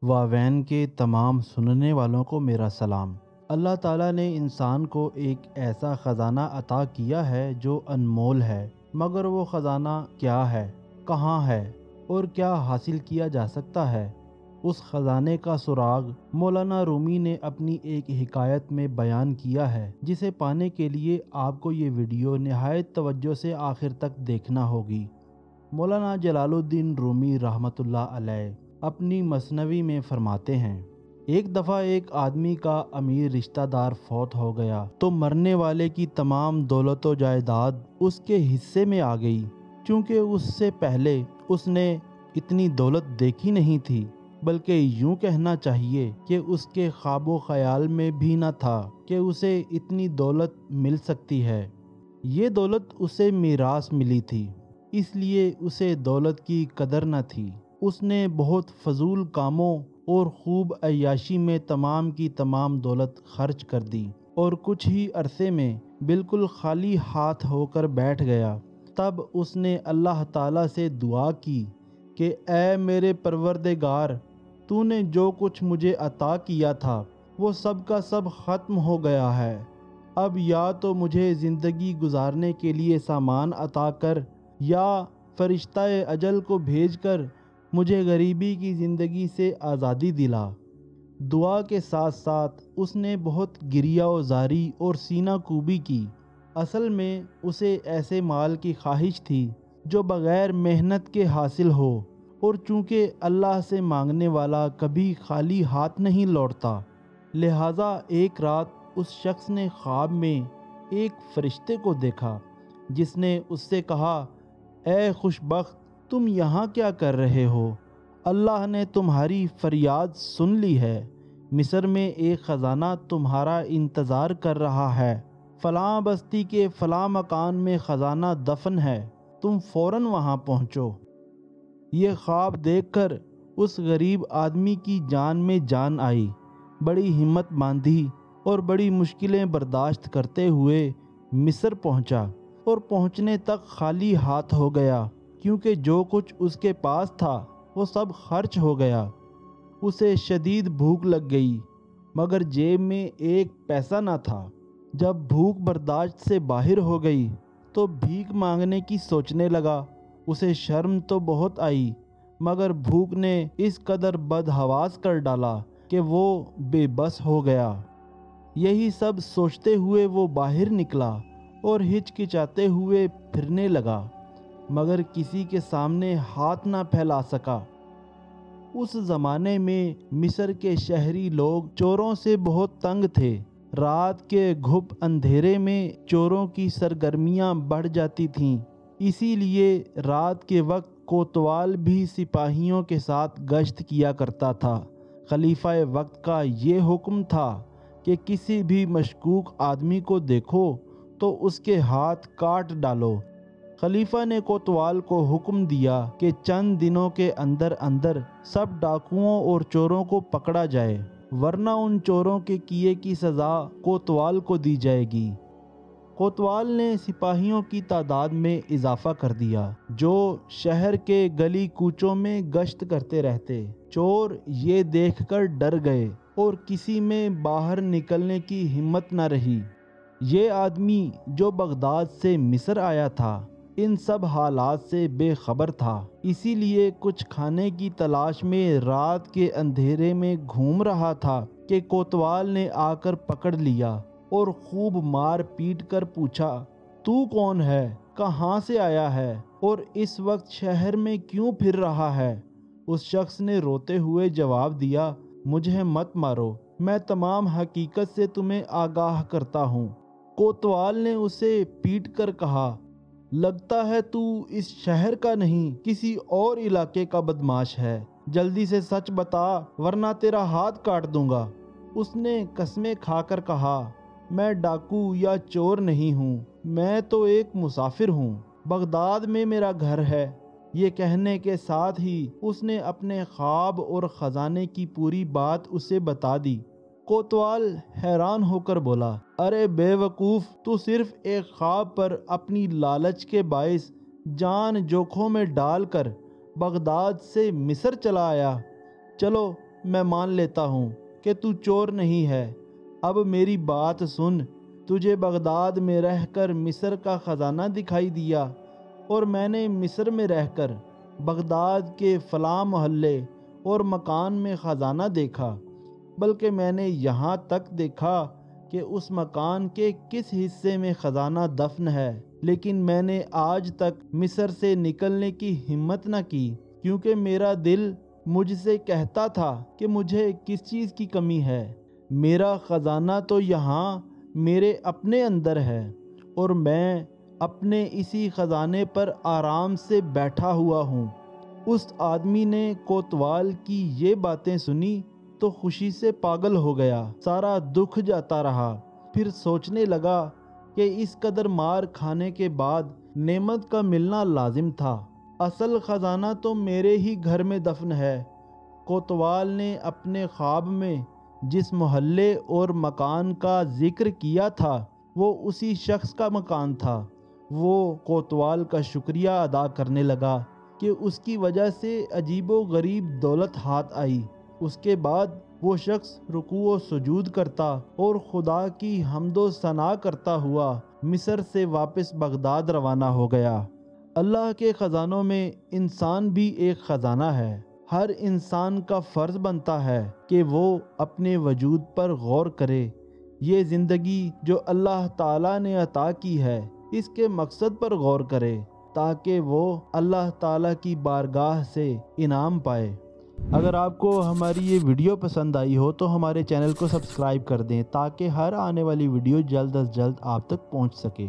واوین کے تمام سننے والوں کو میرا سلام۔ اللہ تعالیٰ نے انسان کو ایک ایسا خزانہ عطا کیا ہے جو انمول ہے، مگر وہ خزانہ کیا ہے، کہاں ہے اور کیا حاصل کیا جا سکتا ہے؟ اس خزانے کا سراغ مولانا رومی نے اپنی ایک حکایت میں بیان کیا ہے، جسے پانے کے لیے آپ کو یہ ویڈیو نہایت توجہ سے آخر تک دیکھنا ہوگی۔ مولانا جلال الدین رومی رحمۃ اللہ علیہ اپنی مثنوی میں فرماتے ہیں، ایک دفعہ ایک آدمی کا امیر رشتہ دار فوت ہو گیا تو مرنے والے کی تمام دولت و جائیداد اس کے حصے میں آ گئی، چونکہ اس سے پہلے اس نے اتنی دولت دیکھی نہیں تھی، بلکہ یوں کہنا چاہیے کہ اس کے خواب و خیال میں بھی نہ تھا کہ اسے اتنی دولت مل سکتی ہے۔ یہ دولت اسے میراث ملی تھی، اس لیے اسے دولت کی قدر نہ تھی۔ اس نے بہت فضول کاموں اور خوب عیاشی میں تمام کی تمام دولت خرچ کر دی اور کچھ ہی عرصے میں بالکل خالی ہاتھ ہو کر بیٹھ گیا۔ تب اس نے اللہ تعالیٰ سے دعا کی کہ اے میرے پروردگار، تو نے جو کچھ مجھے عطا کیا تھا وہ سب کا سب ختم ہو گیا ہے، اب یا تو مجھے زندگی گزارنے کے لیے سامان عطا کر یا فرشتہ اجل کو بھیج کر مجھے غریبی کی زندگی سے آزادی دلا۔ دعا کے ساتھ ساتھ اس نے بہت گریہ و زاری اور سینہ کوبی کی۔ اصل میں اسے ایسے مال کی خواہش تھی جو بغیر محنت کے حاصل ہو، اور چونکہ اللہ سے مانگنے والا کبھی خالی ہاتھ نہیں لوٹتا، لہٰذا ایک رات اس شخص نے خواب میں ایک فرشتے کو دیکھا جس نے اس سے کہا، اے خوش بخت، تم یہاں کیا کر رہے ہو؟ اللہ نے تمہاری فریاد سن لی ہے، مصر میں ایک خزانہ تمہارا انتظار کر رہا ہے، فلاں بستی کے فلاں مکان میں خزانہ دفن ہے، تم فوراً وہاں پہنچو۔ یہ خواب دیکھ کر اس غریب آدمی کی جان میں جان آئی، بڑی ہمت باندھی اور بڑی مشکلیں برداشت کرتے ہوئے مصر پہنچا، اور پہنچنے تک خالی ہاتھ ہو گیا، کیونکہ جو کچھ اس کے پاس تھا وہ سب خرچ ہو گیا۔ اسے شدید بھوک لگ گئی، مگر جیب میں ایک پیسہ نہ تھا۔ جب بھوک برداشت سے باہر ہو گئی تو بھیک مانگنے کی سوچنے لگا۔ اسے شرم تو بہت آئی، مگر بھوک نے اس قدر بدحواس کر ڈالا کہ وہ بے بس ہو گیا۔ یہی سب سوچتے ہوئے وہ باہر نکلا اور ہچکچاتے ہوئے پھرنے لگا، مگر کسی کے سامنے ہاتھ نہ پھیلا سکا۔ اس زمانے میں مصر کے شہری لوگ چوروں سے بہت تنگ تھے۔ رات کے گھپ اندھیرے میں چوروں کی سرگرمیاں بڑھ جاتی تھیں، اسی لیے رات کے وقت کوتوال بھی سپاہیوں کے ساتھ گشت کیا کرتا تھا۔ خلیفہ وقت کا یہ حکم تھا کہ کسی بھی مشکوک آدمی کو دیکھو تو اس کے ہاتھ کاٹ ڈالو۔ خلیفہ نے کوتوال کو حکم دیا کہ چند دنوں کے اندر اندر سب ڈاکوؤں اور چوروں کو پکڑا جائے، ورنہ ان چوروں کے کیے کی سزا کوتوال کو دی جائے گی۔ کوتوال نے سپاہیوں کی تعداد میں اضافہ کر دیا، جو شہر کے گلی کوچوں میں گشت کرتے رہتے۔ چور یہ دیکھ کر ڈر گئے اور کسی میں باہر نکلنے کی ہمت نہ رہی۔ یہ آدمی جو بغداد سے مصر آیا تھا ان سب حالات سے بے خبر تھا، اسی لیے کچھ کھانے کی تلاش میں رات کے اندھیرے میں گھوم رہا تھا کہ کوتوال نے آ کر پکڑ لیا اور خوب مار پیٹ کر پوچھا، تو کون ہے، کہاں سے آیا ہے اور اس وقت شہر میں کیوں پھر رہا ہے؟ اس شخص نے روتے ہوئے جواب دیا، مجھے مت مارو، میں تمام حقیقت سے تمہیں آگاہ کرتا ہوں۔ کوتوال نے اسے پیٹ کر کہا، لگتا ہے تو اس شہر کا نہیں کسی اور علاقے کا بدماش ہے، جلدی سے سچ بتا ورنہ تیرا ہاتھ کاٹ دوں گا۔ اس نے قسمیں کھا کر کہا، میں ڈاکو یا چور نہیں ہوں، میں تو ایک مسافر ہوں، بغداد میں میرا گھر ہے۔ یہ کہنے کے ساتھ ہی اس نے اپنے خواب اور خزانے کی پوری بات اسے بتا دی۔ کوتوال حیران ہو کر بولا، ارے بے وقوف، تو صرف ایک خواب پر اپنی لالچ کے باعث جان جوکھوں میں ڈال کر بغداد سے مصر چلا آیا۔ چلو میں مان لیتا ہوں کہ تو چور نہیں ہے۔ اب میری بات سن، تجھے بغداد میں رہ کر مصر کا خزانہ دکھائی دیا، اور میں نے مصر میں رہ کر بغداد کے فلاں محلے اور مکان میں خزانہ دیکھا، بلکہ میں نے یہاں تک دیکھا کہ اس مکان کے کس حصے میں خزانہ دفن ہے، لیکن میں نے آج تک مصر سے نکلنے کی ہمت نہ کی، کیونکہ میرا دل مجھ سے کہتا تھا کہ مجھے کس چیز کی کمی ہے۔ میرا خزانہ تو یہاں میرے اپنے اندر ہے، اور میں اپنے اسی خزانے پر آرام سے بیٹھا ہوا ہوں۔ اس آدمی نے کوتوال کی یہ باتیں سنی تو خوشی سے پاگل ہو گیا، سارا دکھ جاتا رہا۔ پھر سوچنے لگا کہ اس قدر مار کھانے کے بعد نعمت کا ملنا لازم تھا، اصل خزانہ تو میرے ہی گھر میں دفن ہے۔ کوتوال نے اپنے خواب میں جس محلے اور مکان کا ذکر کیا تھا وہ اسی شخص کا مکان تھا۔ وہ کوتوال کا شکریہ ادا کرنے لگا کہ اس کی وجہ سے عجیب و غریب دولت ہاتھ آئی۔ اس کے بعد وہ شخص رکوع و سجود کرتا اور خدا کی حمد و ثنا کرتا ہوا مصر سے واپس بغداد روانہ ہو گیا۔ اللہ کے خزانوں میں انسان بھی ایک خزانہ ہے۔ ہر انسان کا فرض بنتا ہے کہ وہ اپنے وجود پر غور کرے۔ یہ زندگی جو اللہ تعالیٰ نے عطا کی ہے، اس کے مقصد پر غور کرے، تاکہ وہ اللہ تعالیٰ کی بارگاہ سے انعام پائے۔ اگر آپ کو ہماری یہ ویڈیو پسند آئی ہو تو ہمارے چینل کو سبسکرائب کر دیں، تاکہ ہر آنے والی ویڈیو جلد از جلد آپ تک پہنچ سکے۔